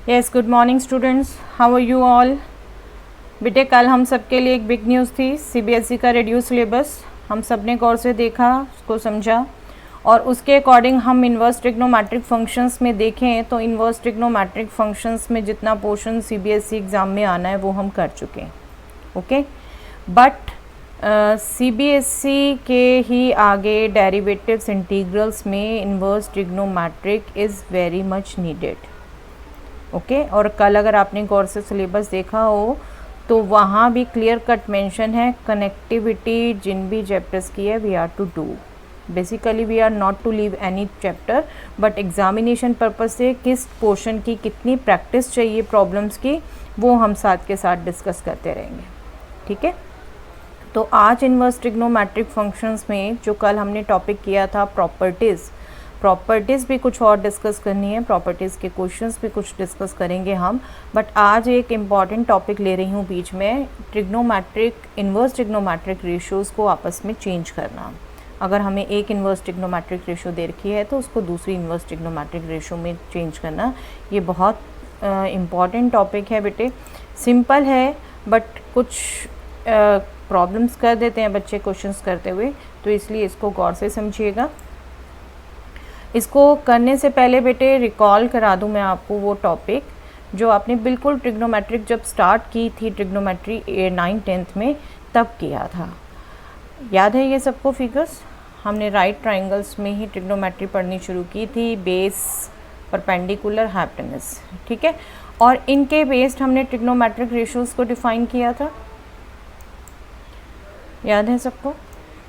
Yes, good morning students, how are you all. बेटे कल हम सब के लिए एक बिग न्यूज़ थी, सीबीएसई का रिड्यूस सिलेबस। हम सब ने गौर से देखा, उसको समझा और उसके अकॉर्डिंग हम इन्वर्स ट्रिग्नोमेट्रिक फंक्शंस में देखें तो इन्वर्स ट्रिग्नोमेट्रिक फंक्शंस में जितना पोर्शन सीबीएसई एग्ज़ाम में आना है वो हम कर चुके हैं। ओके, बट सीबीएसई के ही आगे डेरिवेटिव्स इंटीग्रल्स में inverse trigonometric is very much needed. Okay, और कल अगर आपने गौर से सिलेबस देखा हो तो वहाँ भी क्लियर कट मेंशन है, कनेक्टिविटी जिन भी चैप्टर्स की है we are to do. Basically we are not to leave any chapter, but examination purpose से किस पोर्शन की कितनी प्रैक्टिस चाहिए प्रॉब्लम्स की वो हम साथ के साथ डिस्कस करते रहेंगे। ठीक है, तो आज इन्वर्स ट्रिग्नोमेट्रिक फंक्शंस में जो कल हमने टॉपिक किया था प्रॉपर्टीज़ भी कुछ और डिस्कस करनी है, प्रॉपर्टीज़ के क्वेश्चंस भी कुछ डिस्कस करेंगे हम। बट आज एक इम्पॉर्टेंट टॉपिक ले रही हूँ बीच में, इन्वर्स ट्रिग्नोमेट्रिक रेशियोज़ को आपस में चेंज करना। अगर हमें एक इन्वर्स ट्रिग्नोमेट्रिक रेशियो दे रखी है तो उसको दूसरी इन्वर्स ट्रिग्नोमेट्रिक रेशियो में चेंज करना, ये बहुत इम्पॉर्टेंट टॉपिक है बेटे। सिंपल है बट कुछ प्रॉब्लम्स कर देते हैं बच्चे क्वेश्चंस करते हुए, तो इसलिए इसको गौर से समझिएगा। इसको करने से पहले बेटे रिकॉल करा दूं मैं आपको वो टॉपिक जो आपने बिल्कुल ट्रिग्नोमेट्रिक जब स्टार्ट की थी, ट्रिग्नोमेट्री 9th-10th में तब किया था। याद है ये सबको फिगर्स? हमने राइट ट्राइंगल्स में ही ट्रिग्नोमेट्री पढ़नी शुरू की थी, बेस, परपेंडिकुलर, हाइपोटेनस। ठीक है, और इनके बेस्ड हमने ट्रिग्नोमेट्रिक रेशियोज़ को डिफाइन किया था। याद है सबको?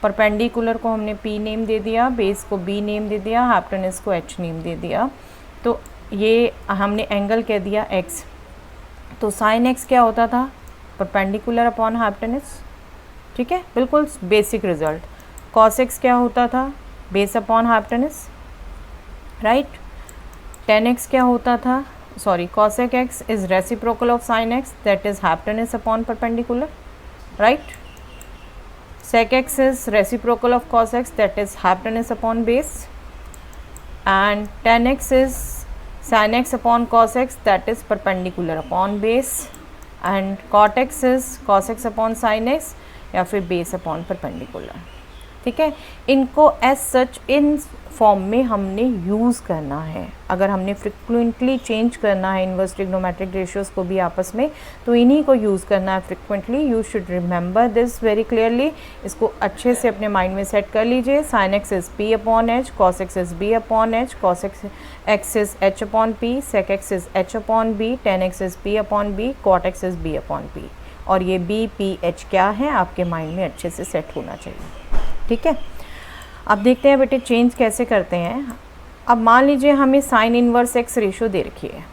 परपेंडिकुलर को हमने P नेम दे दिया, बेस को B नेम दे दिया, हाइपोटेनस को H नेम दे दिया। तो ये हमने एंगल कह दिया X। तो साइन X क्या होता था? Perpendicular upon hypotenuse. ठीक है, बिल्कुल बेसिक रिजल्ट। कॉस X क्या होता था? Base upon hypotenuse, right. Ten X क्या होता था? Sorry, cosec X is reciprocal of sign X, that is hypotenuse upon perpendicular, right. sec x is reciprocal of cos x, that is hypotenuse upon base, and tan x is sin x upon cos x, that is perpendicular upon base, and cot x is cos x upon sin x या फिर base upon perpendicular। ठीक है, इनको as such in form में हमने use करना है। अगर हमने फ्रिक्वेंटली चेंज करना है इन्वर्स ट्रिग्नोमेट्रिक रेशियोज़ को भी आपस में, तो इन्हीं को यूज़ करना है frequently. You should remember this very clearly. इसको अच्छे से अपने माइंड में सेट कर लीजिए। Sine x is P upon H, cos x is B upon H, cos x is H upon P, sec x is H upon B, tan x is P upon B, cot x is B upon P। और ये B, P, H क्या है आपके mind में अच्छे से set होना चाहिए। ठीक है, अब देखते हैं बेटे चेंज कैसे करते हैं। अब मान लीजिए हमें साइन इन्वर्स एक्स रेशो दे रखी है।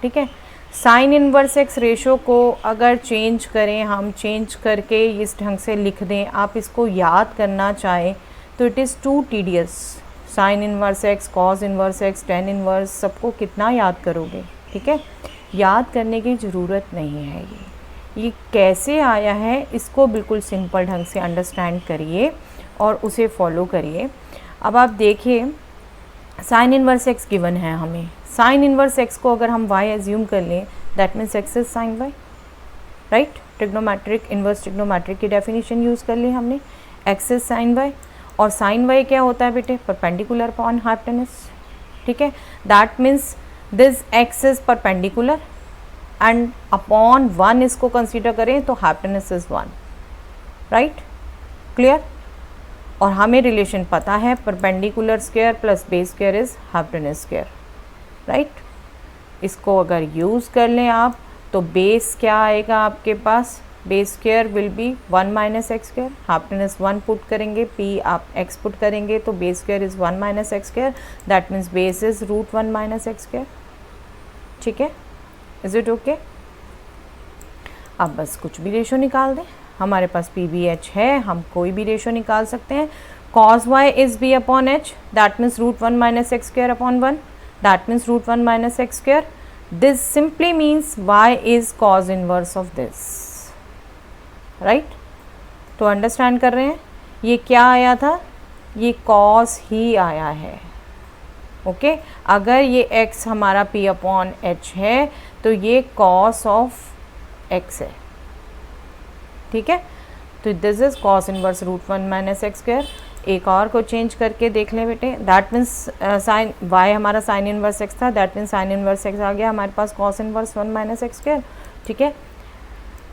ठीक है, साइन इन्वर्स एक्स रेशो को अगर चेंज करें, हम चेंज करके इस ढंग से लिख दें, आप इसको याद करना चाहें तो it is too tedious. Sine inverse x, cos inverse x, tan inverse, सबको कितना याद करोगे? ठीक है, याद करने की ज़रूरत नहीं है। ये कैसे आया है इसको बिल्कुल सिंपल ढंग से अंडरस्टैंड करिए और उसे फॉलो करिए। अब आप देखिए, साइन इन्वर्स एक्स गिवन है हमें। साइन इन्वर्स एक्स को अगर हम y एज्यूम कर लें, that means x is sine y, right. Trigonometric, inverse trigonometric की डेफिनेशन यूज़ कर ली हमने, एक्स इज साइन y। और साइन y क्या होता है बेटे? Perpendicular upon hypotenuse. ठीक है, that means this x is perpendicular and upon 1 इसको कंसीडर करें तो हाइपोटेनस इज 1, राइट। क्लियर? और हमें रिलेशन पता है, perpendicular square plus base square is hypotenuse square, right. इसको अगर यूज़ कर लें आप तो बेस क्या आएगा आपके पास? Base square will be 1 minus x square, hypotenuse 1 put करेंगे, p आप x पुट करेंगे तो base square is 1 minus x square, that means base is √1 minus x square. ठीक है, इज़ इट ओके? अब बस कुछ भी रेशो निकाल दें, हमारे पास PBH है, हम कोई भी रेशो निकाल सकते हैं। cos y is B upon H, that means √1 minus x square upon 1, that means √1 minus x square. This simply means y is cos inverse of this, right. तो अंडरस्टैंड कर रहे हैं, ये क्या आया था? ये cos ही आया है, ओके अगर ये x हमारा p अपॉन h है तो ये cos ऑफ x है, ठीक है। तो this is cos inverse root 1 minus x square. एक और को चेंज करके देख लें बेटे, दैट मीन्स साइन y हमारा साइन इनवर्स x था, that means sine inverse x आ गया हमारे पास cos inverse 1 minus x square, ठीक है।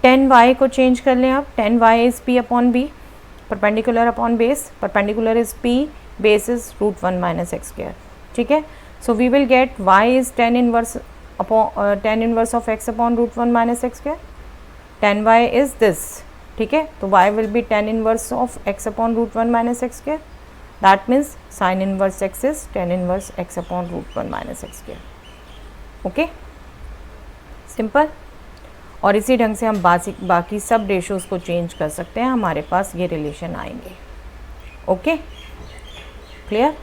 tan y को चेंज कर लें आप, tan y is p upon b, perpendicular upon base, perpendicular is p, base is root 1 minus x square, ठीक है। So we will get y is tan inverse of x upon root 1 minus x square, tan y is this, ठीक है। तो y will be tan inverse of x upon root 1 minus x square, that means sine inverse x is tan inverse x upon root 1 minus x square, okay, simple. और इसी ढंग से हम बाकी सब रेशोज़ को चेंज कर सकते हैं, हमारे पास ये रिलेशन आएंगे, ओके, क्लियर।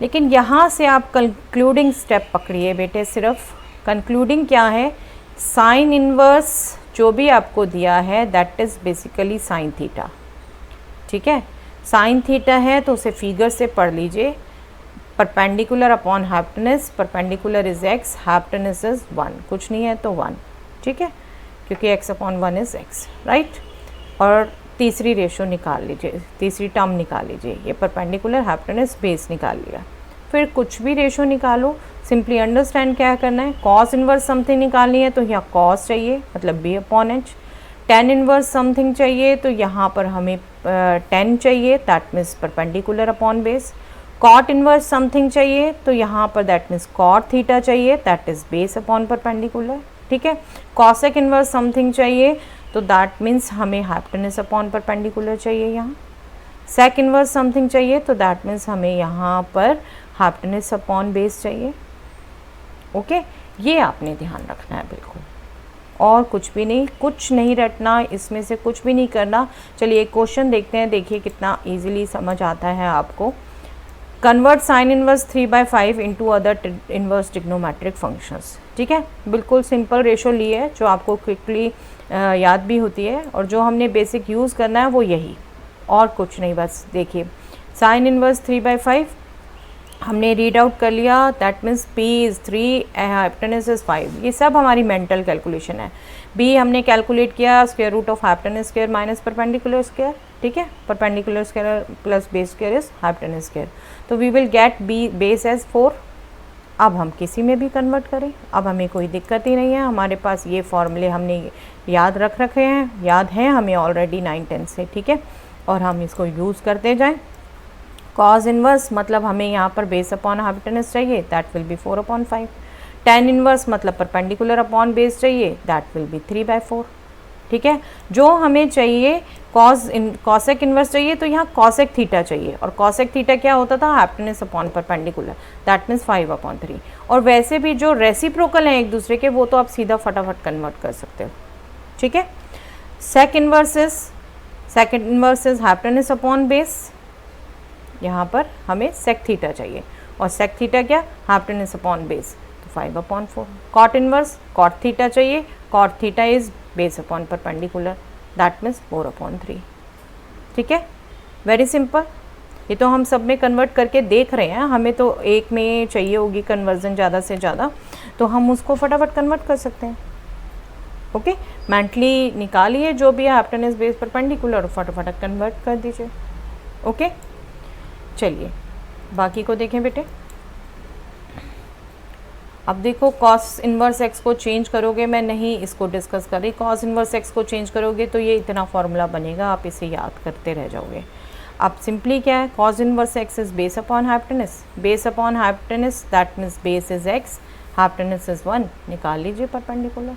लेकिन यहाँ से आप कंक्लूडिंग स्टेप पकड़िए बेटे, सिर्फ कंक्लूडिंग क्या है, साइन इनवर्स जो भी आपको दिया है that is basically sine theta, ठीक है। साइन थीटा है तो उसे फिगर से पढ़ लीजिए, perpendicular upon hypotenuse, perpendicular is x, hypotenuse is 1, कुछ नहीं है तो 1, ठीक है, क्योंकि x upon 1 is x, right. और तीसरी रेशो निकाल लीजिए, तीसरी टर्म निकाल लीजिए, ये परपेंडिकुलर हाइपोटेनस बेस निकाल लिया। फिर कुछ भी रेशो निकालो, सिंपली अंडरस्टैंड क्या करना है, कॉस इनवर्स समथिंग निकालनी है तो यहाँ कॉस चाहिए, मतलब b upon H. Tan inverse something चाहिए तो यहाँ पर हमें टेन चाहिए, that means perpendicular upon base. Cot inverse something चाहिए तो यहाँ पर दैट मीन्स कॉट थीटा चाहिए, that is base upon perpendicular, ठीक है। कॉसेक इनवर्स समथिंग चाहिए तो दैट मीन्स हमें हाइपोटेनस अपॉन परपेंडिकुलर चाहिए यहाँ। सेक इनवर्स समथिंग चाहिए तो दैट मीन्स हमें यहाँ पर हाइपोटेनस अपॉन बेस चाहिए, ओके। ये आपने ध्यान रखना है बिल्कुल, और कुछ भी नहीं, कुछ नहीं रटना, इसमें से कुछ भी नहीं करना। चलिए एक क्वेश्चन देखते हैं, देखिए कितना इजीली समझ आता है आपको। Convert sine inverse 3/5 into other inverse trigonometric functions, ठीक है। बिल्कुल सिंपल रेशो ली है जो आपको क्विकली याद भी होती है, और जो हमने बेसिक यूज़ करना है वो यही, और कुछ नहीं। बस देखिए साइन इनवर्स 3/5 हमने रीड आउट कर लिया, that means p is 3, hypotenuse is 5, ये सब हमारी मेंटल कैलकुलेशन है। b हमने कैलकुलेट किया square root of hypotenuse square minus perpendicular square, ठीक है, perpendicular square plus base square is hypotenuse square, तो we will get b base as 4। अब हम किसी में भी कन्वर्ट करें, अब हमें कोई दिक्कत ही नहीं है, हमारे पास ये फॉर्मूले हमने याद रख रखे हैं, याद हैं हमें ऑलरेडी 9-10 से, ठीक है, और हम इसको यूज़ करते जाएं। कॉज इनवर्स मतलब हमें यहाँ पर बेस अपॉन हाइपोटेनस चाहिए, that will B 4/5। Tan inverse मतलब परपेंडिकुलर अपॉन बेस चाहिए, दैट विल बी 3/4, ठीक है। जो हमें चाहिए कॉसेक इनवर्स चाहिए तो यहाँ कॉसेक थीटा चाहिए, और कॉसेक थीटा क्या होता था, hypotenuse upon perpendicular, that means 5/3। और वैसे भी जो रेसिप्रोकल हैं एक दूसरे के वो तो आप सीधा फटाफट कन्वर्ट कर सकते हो, ठीक है। Sec inverse is hypotenuse upon base, यहाँ पर हमें सेक थीटा चाहिए, और सेक थीटा क्या, हाइपोटेनस अपॉन बेस, तो 5/4। कॉट इनवर्स कॉट थीटा चाहिए, cot theta is base upon perpendicular, that means 4/3, ठीक है, वेरी सिंपल। ये तो हम सब में कन्वर्ट करके देख रहे हैं, हमें तो एक में चाहिए होगी कन्वर्जन ज़्यादा से ज़्यादा, तो हम उसको फटाफट कन्वर्ट कर सकते हैं, ओके। मेंटली निकालिए जो भी है हाइपोटेनस बेस परपेंडिकुलर, फटाफट कन्वर्ट कर दीजिए, ओके। चलिए बाकी को देखें बेटे। अब देखो कॉस इनवर्स एक्स को चेंज करोगे, मैं नहीं इसको डिस्कस कर रही, कॉस इनवर्स एक्स को चेंज करोगे तो ये इतना फॉर्मूला बनेगा, आप इसे याद करते रह जाओगे। अब सिंपली क्या है, cos inverse x is base upon hypotenuse, base upon hypotenuse that means base is x, hypotenuse is 1, निकाल लीजिए perpendicular.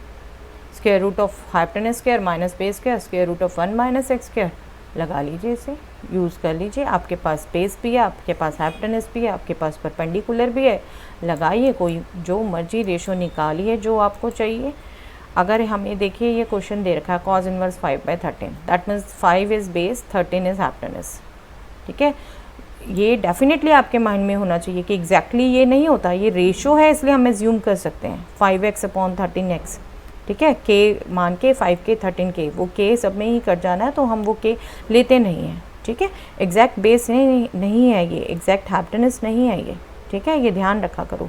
Square root of hypotenuse square minus base square, square root of 1 minus x square, लगा लीजिए, इसे use कर लीजिए। आपके पास base भी है, आपके पास हाइपोटेनस भी है, आपके पास परपेंडिकुलर भी है, लगाइए, कोई जो मर्जी रेशो निकालिए जो आपको चाहिए। अगर हमें देखिए ये क्वेश्चन दे रखा है cos inverse 5/13, that means 5 is base, 13 is hypotenuse, ठीक है। ये डेफिनेटली आपके माइंड में होना चाहिए कि एग्जैक्टली ये नहीं होता, ये रेशो है इसलिए हम एज्यूम कर सकते हैं 5x/13x, ठीक है, के मान के 5k 13k, वो k सब में ही कट जाना है तो हम वो k लेते नहीं हैं, ठीक है। एग्जैक्ट बेस नहीं है ये, एग्जैक्ट हाइपोटेनस नहीं है ये, ठीक है, ये ध्यान रखा करो।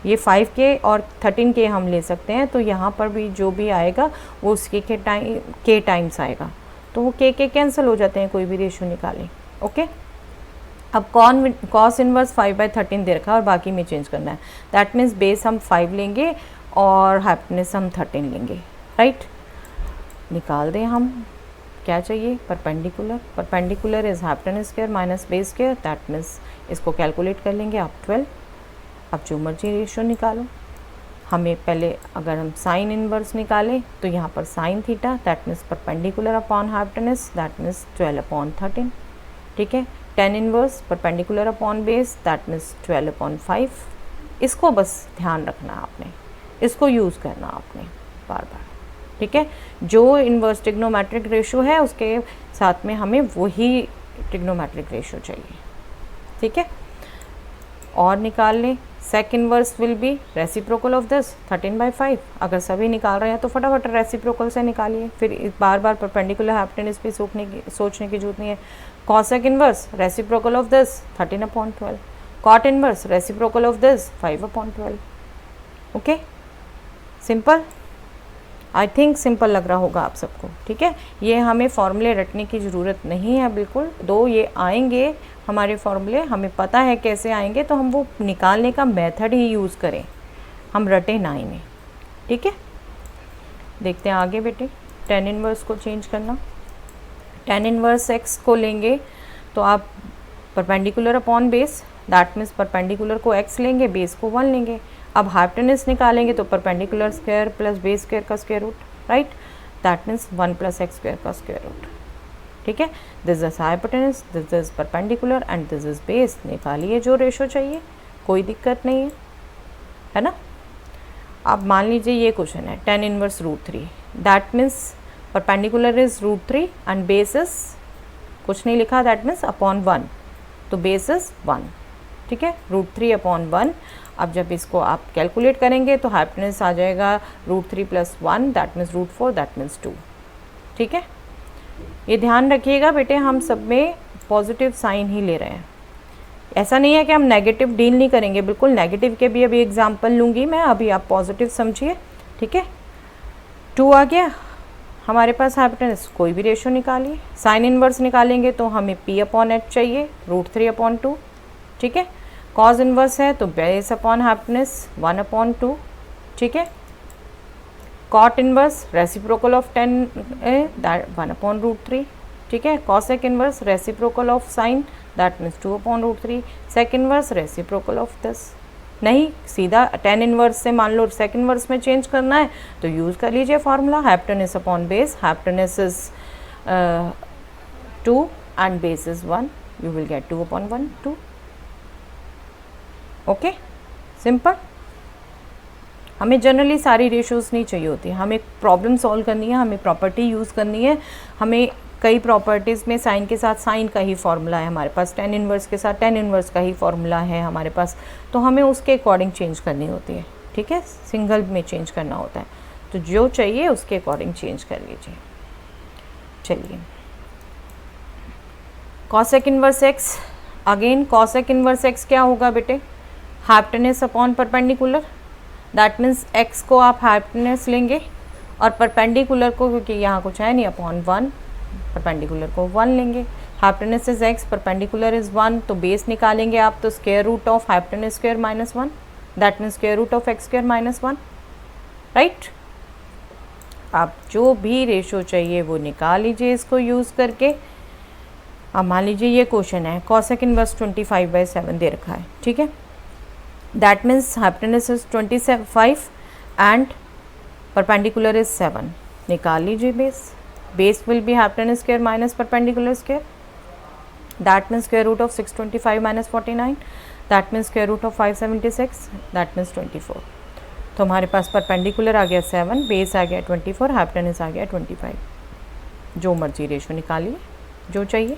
ये 5k और 13k हम ले सकते हैं, तो यहाँ पर भी जो भी आएगा वो उसके के टाइम्स आएगा, तो वो के कैंसिल हो जाते हैं, कोई भी रेशो निकालें। ओके, अब कॉस इनवर्स 5/13 दे रखा है और बाकी में चेंज करना है। दैट मीन्स बेस हम 5 लेंगे और हाइपोटेनस हम 13 लेंगे, राइट। निकाल दें हम, क्या चाहिए, perpendicular is hypotenuse square minus base square, that means इसको कैलकुलेट कर लेंगे आप 12। अब जो मर्जी रेशियो निकालो, हमें पहले अगर हम साइन इनवर्स निकालें तो यहाँ पर sine theta, that means perpendicular upon hypotenuse, that means 12/13, ठीक है। Tan inverse perpendicular upon base, that means 12/5। इसको बस ध्यान रखना आपने, इसको यूज़ करना आपने बार बार, ठीक है। जो इनवर्स ट्रिग्नोमेट्रिक रेशो है उसके साथ में हमें वही ट्रिग्नोमेट्रिक रेशो चाहिए, ठीक है। और निकाल लें, sec inverse will be reciprocal of this 13/5। अगर सभी निकाल रहे हैं तो फटाफट रेसिप्रोकल से निकालिए, फिर बार बार परपेंडिकुलर हाइपोटेनस पे सोचने की जरूरत नहीं है। Cosec inverse reciprocal of this 13/12, cot inverse reciprocal of this 5/12। Okay, simple, I think simple लग रहा होगा आप सबको, ठीक है। ये हमें फॉर्मूले रटने की ज़रूरत नहीं है बिल्कुल, दो ये आएंगे हमारे फॉर्मूले, हमें पता है कैसे आएंगे, तो हम वो निकालने का मेथड ही यूज़ करें, हम रटे ना इन्हें, ठीक है। देखते हैं आगे बेटे, टेन इनवर्स को चेंज करना। टेन इनवर्स एक्स को लेंगे तो आप perpendicular upon base, that means perpendicular को एक्स लेंगे, बेस को 1 लेंगे। अब हाइपोटेनस निकालेंगे तो perpendicular square plus base square का square root, right, that means 1 + x square का स्क्वायर रूट, ठीक है। This is hypotenuse, this is perpendicular and this is base. निकालिए जो रेशो चाहिए, कोई दिक्कत नहीं है ना। अब मान लीजिए ये क्वेश्चन है 10 inverse √3, that means perpendicular is √3 and base is कुछ नहीं लिखा, दैट मीन्स अपॉन 1, तो बेस इज 1, ठीक है, √3/1। अब जब इसको आप कैलकुलेट करेंगे तो हाइपोटेनस आ जाएगा √3 + 1, दैट मीन्स √4, दैट मीन्स 2, ठीक है। ये ध्यान रखिएगा बेटे, हम सब में पॉजिटिव साइन ही ले रहे हैं, ऐसा नहीं है कि हम नेगेटिव डील नहीं करेंगे, बिल्कुल नेगेटिव के भी अभी एग्जांपल लूँगी मैं, अभी आप पॉजिटिव समझिए, ठीक है। 2 आ गया हमारे पास हाइपोटेनस, कोई भी रेशो निकालिए। साइन इनवर्स निकालेंगे तो हमें p/h चाहिए, √3/2, ठीक है। कॉज इनवर्स है तो बेस अपॉन हाइपोटेनस 1/2, ठीक है। Cot inverse reciprocal of 10 that 1/√3, ठीक है। Cosec inverse reciprocal of sine, that means 2/√3। Sec inverse reciprocal of this, नहीं सीधा 10 इनवर्स से मान लो सेक इनवर्स में चेंज करना है तो यूज़ कर लीजिए formula hypotenuse upon base, hypotenuse is 2 and base is 1, you will get 2/1/2। Okay, simple. हमें जनरली सारी रेशोज़ नहीं चाहिए होती, हमें प्रॉब्लम सॉल्व करनी है, हमें प्रॉपर्टी यूज़ करनी है, हमें कई प्रॉपर्टीज़ में साइन के साथ साइन का ही फॉर्मूला है हमारे पास, 10 इनवर्स के साथ 10 इनवर्स का ही फॉर्मूला है हमारे पास, तो हमें उसके अकॉर्डिंग चेंज करनी होती है, ठीक है। सिंगल में चेंज करना होता है, तो जो चाहिए उसके अकॉर्डिंग चेंज कर लीजिए। चलिए, cosec inverse x, again cosec inverse x क्या होगा बेटे, hypotenuse upon perpendicular, that means x को आप हाइपोटेनस लेंगे और परपेंडिकुलर को, क्योंकि यहाँ कुछ है नहीं, अपॉन 1, परपेंडिकुलर को 1 लेंगे। Hypotenuse is x, perpendicular is 1, तो बेस निकालेंगे आप तो square root of hypotenuse square minus 1, that means square root of x square minus 1, right. आप जो भी रेशो चाहिए वो निकाल लीजिए इसको यूज़ करके। अब मान लीजिए ये क्वेश्चन है, कॉसेक इनवर्स 25/7 दे रखा है, ठीक है। That means hypotenuse is 25 and perpendicular is 7, निकाल लीजिए base, base will be hypotenuse square minus perpendicular square, that means square root of 625 - 49, that means square root of 576, that means 24। तो हमारे पास perpendicular आ गया 7, base आ गया 24, हाइपोटेनस आ गया 25। जो मर्जी ratio निकालिए जो चाहिए।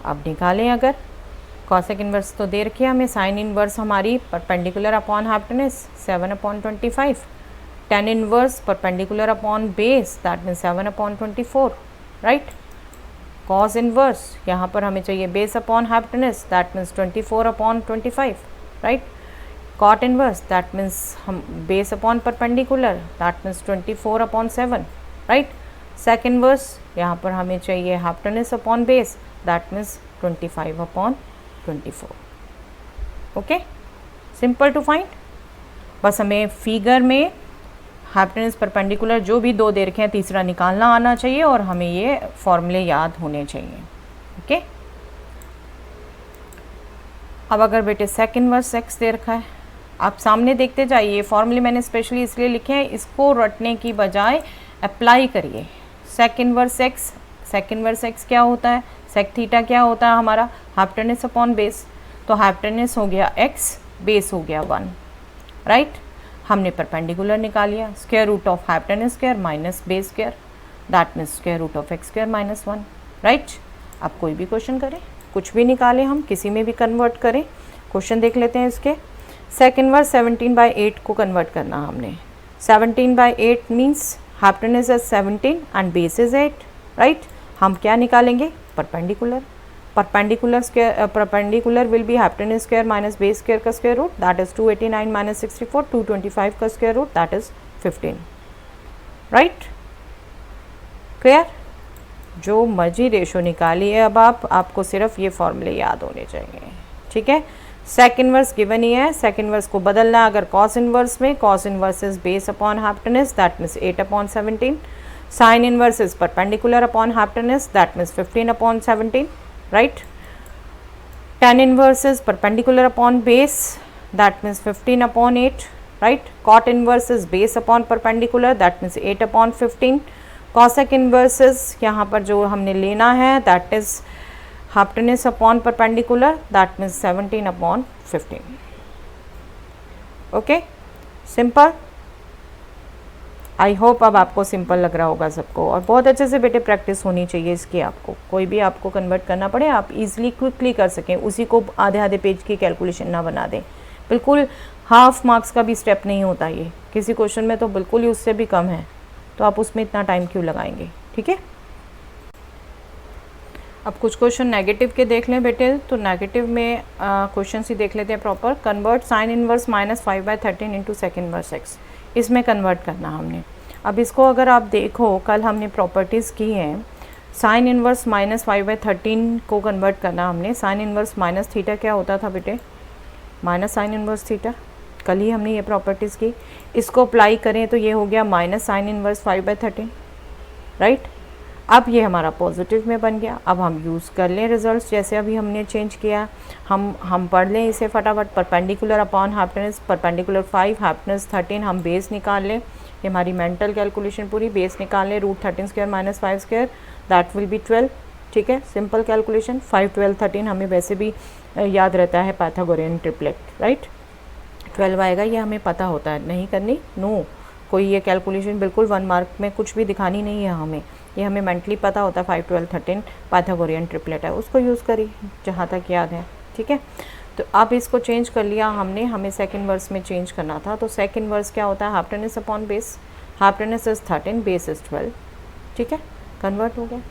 अब निकालें, अगर कॉसेक इनवर्स तो दे रखी है हमें, साइन इनवर्स हमारी perpendicular upon hypotenuse 7/25, tan inverse perpendicular upon base, that means 7/24, right. Cos inverse, यहाँ पर हमें चाहिए base upon hypotenuse, that means 24 upon 25, right. Cot inverse, that means हम base upon perpendicular, that means 24 upon 7, right. Sec inverse, यहाँ पर हमें चाहिए hypotenuse upon base, that means 25 upon 24। Okay, simple to find. बस हमें फिगर में hypotenuse perpendicular जो भी दो दे रखे हैं तीसरा निकालना आना चाहिए और हमें ये फॉर्मूले याद होने चाहिए। ओके, अब अगर बेटे सेक इनवर्स एक्स दे रखा है, आप सामने देखते जाइए, फॉर्मूले मैंने स्पेशली इसलिए लिखे हैं, इसको रटने की बजाय अप्लाई करिए। Sec inverse x, sec inverse x क्या होता है, सेक थीटा क्या होता है हमारा, हाइपोटेनस अपॉन बेस। तो हाइपोटेनस हो गया x, बेस हो गया 1, राइट। हमने परपेंडिकुलर निकाल लिया, square root of hypotenuse square minus base square, that means square root of x square minus 1, right. अब कोई भी क्वेश्चन करें, कुछ भी निकालें, हम किसी में भी कन्वर्ट करें। क्वेश्चन देख लेते हैं इसके। सेक इनवर्स 17/8 को कन्वर्ट करना हमने। 17/8 means hypotenuse is 17 and base is 8, right. हम क्या निकालेंगे, perpendicular. Perpendicular will be hypotenuse square minus base square का square root, that is 289 minus 64, 225 का square root, that is 15, right. Clear. जो मर्जी रेशो निकालिए अब आपको सिर्फ ये फॉर्मूले याद होने चाहिए, ठीक है। सेक इनवर्स गिवन ही है, सेक इनवर्स को बदलना अगर कॉस इनवर्स में, cos inverse is base upon hypotenuse, that means 8 upon 17। Sine inverse is perpendicular upon hypotenuse, that means 15 upon 17, right. Tan inverse is perpendicular upon base, that means 15 upon 8, right. Cot inverse is base upon perpendicular, that means 8 upon 15. Cosec inverse is यहाँ पर जो हमने लेना है that is hypotenuse upon perpendicular, that means 17 upon 15. Okay, simple. I hope अब आपको simple लग रहा होगा सबको, और बहुत अच्छे से बेटे प्रैक्टिस होनी चाहिए इसकी। आपको कोई भी आपको कन्वर्ट करना पड़े आप इजीली क्विकली कर सकें, उसी को आधे आधे पेज की कैलकुलेशन ना बना दें। बिल्कुल हाफ मार्क्स का भी स्टेप नहीं होता ये, किसी क्वेश्चन में तो बिल्कुल ही उससे भी कम है, तो आप उसमें इतना टाइम क्यों लगाएंगे, ठीक है। अब कुछ क्वेश्चन नेगेटिव के देख लें बेटे, तो नेगेटिव में क्वेश्चन ही देख लेते हैं proper. Convert sine inverse minus 5/13 into sec inverse x, इसमें कन्वर्ट करना हमने। अब इसको अगर आप देखो, कल हमने प्रॉपर्टीज़ की हैं, साइन इनवर्स माइनस 5/13 को कन्वर्ट करना हमने। साइन इनवर्स माइनस थीटा क्या होता था बेटे, माइनस साइन इनवर्स थीटा, कल ही हमने ये प्रॉपर्टीज़ की। इसको अप्लाई करें तो ये हो गया माइनस साइन इनवर्स 5/13, राइट। अब ये हमारा पॉजिटिव में बन गया। अब हम यूज़ कर लें रिजल्ट्स, जैसे अभी हमने चेंज किया, हम पढ़ लें इसे फटाफट। Perpendicular upon hypotenuse, perpendicular 5, hypotenuse 13, हम बेस निकाल लें। ये हमारी मेंटल कैलकुलेशन पूरी, बेस निकाल लें, root 13 square minus 5 square, that will be 12, ठीक है। सिंपल कैलकुलेशन, 5, 12, 13 हमें वैसे भी याद रहता है, पाइथागोरियन ट्रिपलेट, राइट। 12 आएगा, ये हमें पता होता है, नहीं करनी नो, कोई ये कैलकुलेशन बिल्कुल 1 मार्क में कुछ भी दिखानी नहीं है हमें, ये हमें मेंटली पता होता है। 5, 12, 13 पाइथागोरियन ट्रिपलेट है, उसको यूज़ करिए जहाँ तक याद है, ठीक है। तो अब इसको चेंज कर लिया हमने, हमें सेक इनवर्स में चेंज करना था। तो सेक इनवर्स क्या होता है, hypotenuse upon base, hypotenuse is 13, base is 12, ठीक है, कन्वर्ट हो गया।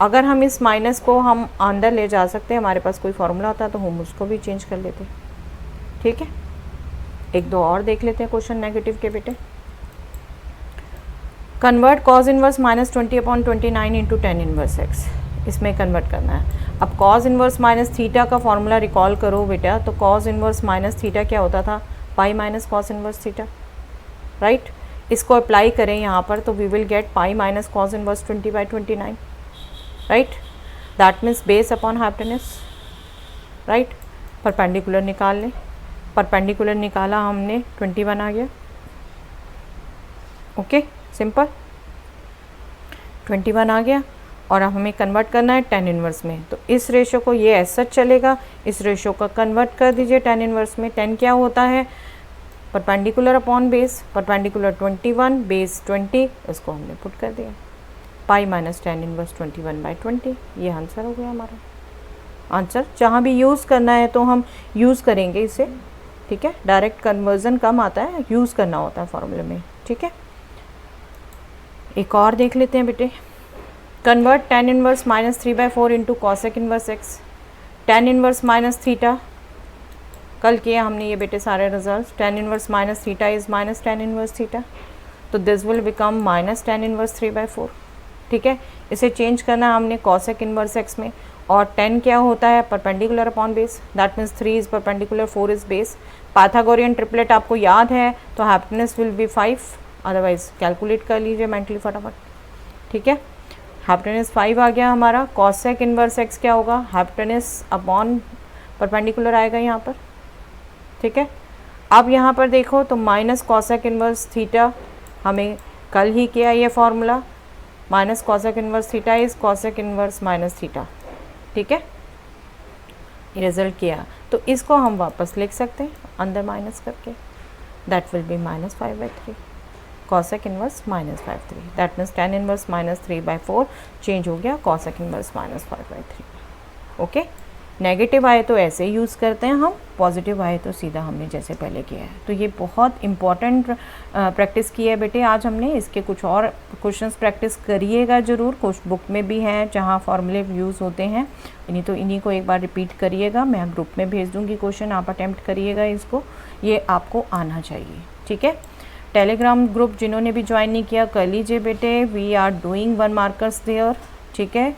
अगर हम इस माइनस को हम अंदर ले जा सकते हैं, हमारे पास कोई फॉर्मूला होता तो हम उसको भी चेंज कर लेते, ठीक है। एक दो और देख लेते हैं क्वेश्चन नेगेटिव के बेटे। Convert cause inverse minus 20/29 into ten inverse x, इसमें कन्वर्ट करना है। अब कॉज इनवर्स माइनस थीटा का फॉर्मूला रिकॉल करो बेटा, तो कॉज इनवर्स माइनस थीटा क्या होता था, pi minus cos inverse theta, right. इसको अप्लाई करें यहाँ पर तो we will get pi minus cos inverse 20/29, right. That means base upon hypotenuse, right. Perpendicular निकाल लें, परपेंडिकुलर निकाला हमने, 21 आ गया, ओके, सिंपल 21 आ गया। और अब हमें कन्वर्ट करना है टेन इनवर्स में, तो इस रेशो को ये ऐसा चलेगा, इस रेशो का कन्वर्ट कर दीजिए टेन इनवर्स में। 10 क्या होता है, perpendicular upon base, perpendicular 21, base 20, इसको हमने पुट कर दिया, पाई माइनस टेन इनवर्स 21/20, ये आंसर हो गया हमारा। आंसर जहाँ भी यूज़ करना है तो हम यूज़ करेंगे इसे, ठीक है। डायरेक्ट कन्वर्जन कम आता है, यूज़ करना होता है फॉर्मूले में, ठीक है। एक और देख लेते हैं बेटे। Convert tan inverse -3/4 into cosec inverse X, tan inverse minus theta, कल किया हमने ये बेटे सारे result, tan inverse minus theta is minus tan inverse theta, तो this will become minus tan inverse 3/4। ठीक है, इसे चेंज करना हमने कॉसेक इनवर्स एक्स में, और 10 क्या होता है, perpendicular upon base, that means 3 is perpendicular, 4 is base. Pythagorean triplet आपको याद है, तो happiness will be 5, otherwise calculate कर लीजिए मेंटली फटाफट। ठीक है, हैप्पीनेस 5 आ गया हमारा। कॉसेक इनवर्स एक्स क्या होगा, हैप्पीनेस अपॉन परपेंडिकुलर आएगा यहाँ पर। ठीक है, अब यहाँ पर देखो तो माइनस कॉसेक इनवर्स थीटा, हमें कल ही किया ये formula, minus cosec inverse theta is cosec inverse minus theta. ठीक है, रिजल्ट किया, तो इसको हम वापस लिख सकते हैं अंदर माइनस करके, that will B -5/3 cosec inverse -5/3, that means tan inverse -3/4 change हो गया कॉसेक इनवर्स -5/3। ओके, नेगेटिव आए तो ऐसे यूज़ करते हैं हम, पॉजिटिव आए तो सीधा हमने जैसे पहले किया है। तो ये बहुत इंपॉर्टेंट प्रैक्टिस की है बेटे आज हमने। इसके कुछ और क्वेश्चंस प्रैक्टिस करिएगा ज़रूर, कुछ बुक में भी हैं जहाँ फॉर्मूले यूज़ होते हैं, तो इन्हीं को एक बार रिपीट करिएगा, मैं ग्रुप में भेज दूँगी क्वेश्चन, आप अटैम्प्ट करिएगा इसको, ये आपको आना चाहिए। ठीक है, टेलीग्राम ग्रुप जिन्होंने भी ज्वाइन नहीं किया कर लीजिए बेटे, we are doing 1 markers there. ठीक है,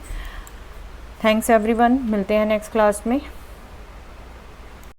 थैंक्स एवरीवन, मिलते हैं नेक्स्ट क्लास में।